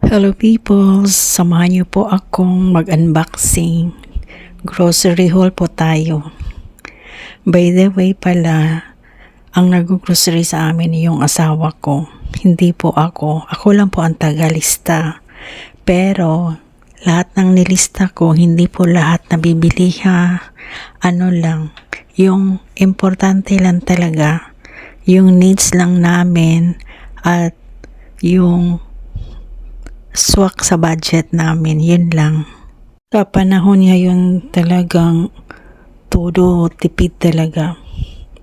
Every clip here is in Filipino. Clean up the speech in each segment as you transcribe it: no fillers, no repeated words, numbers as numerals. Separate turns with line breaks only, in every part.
Hello people, samahan niyo po akong mag-unboxing. Grocery haul po tayo. By the way pala, ang nag-grocery sa amin yung asawa ko. Hindi po ako. Ako lang po ang tagalista. Pero lahat ng nilista ko, hindi po lahat nabibili ha. Ano lang, yung importante lang talaga, yung needs lang namin at yung swak sa budget namin, yun lang. Sa panahon ngayon talagang todo tipid talaga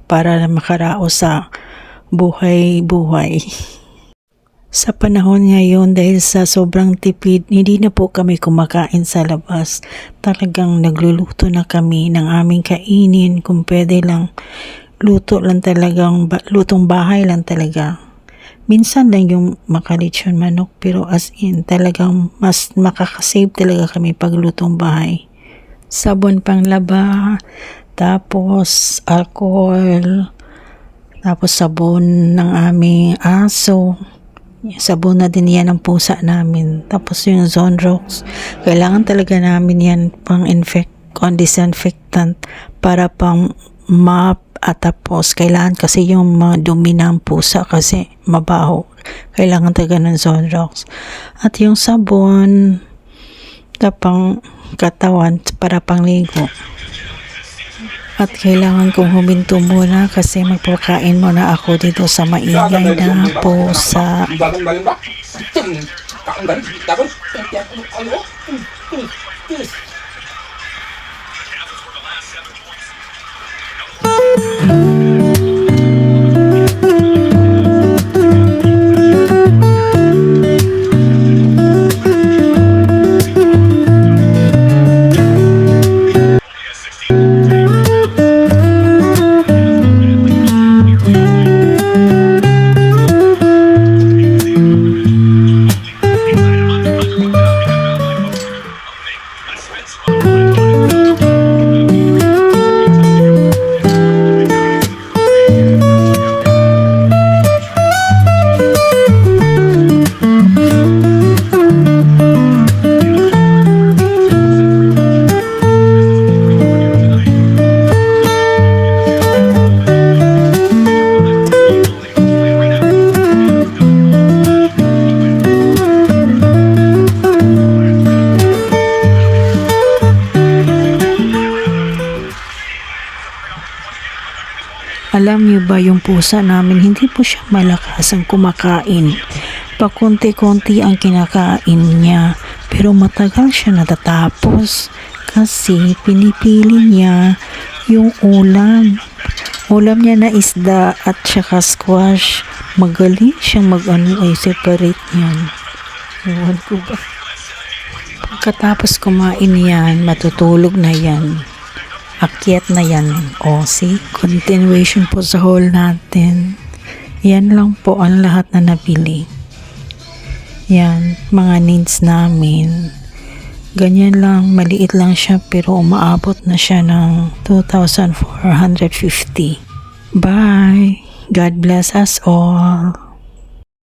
para makaraos sa buhay-buhay. Sa panahon ngayon dahil sa sobrang tipid, hindi na po kami kumakain sa labas. Talagang nagluluto na kami ng aming kainin kung pwede lang. Luto lang talagang, lutong bahay lang talaga. Minsan lang yung makalitsyon manok pero as in talagang mas makakasave talaga kami pag lutong bahay. Sabon pang laba, tapos alcohol, tapos sabon ng aming aso. Sabon na din yan ang pusa namin. Tapos yung Zonrox, kailangan talaga namin yan pang disinfectant para pang mop. At tapos, kailangan kasi yung mga dumi ng pusa kasi mabaho. Kailangan talaga ng Zonrox. At yung sabon, pang katawan para pangligo. At kailangan kong huminto muna kasi magpakain muna ako dito sa maingay na pusa. Alam niyo ba yung pusa namin, hindi po siya malakas ang kumakain. Pakunti-kunti ang kinakain niya, pero matagal siya natatapos kasi pinipili niya yung ulam. Ulam niya na isda at saka squash. Magaling siyang ay separate niyan. Ewan ko ba? Pagkatapos kumain yan, matutulog na yan. Akyat na yan. O, see? Continuation po sa haul natin. Yan lang po ang lahat na nabili. Yan, mga needs namin. Ganyan lang, maliit lang siya pero umaabot na siya ng 2,450. Bye! God bless us all.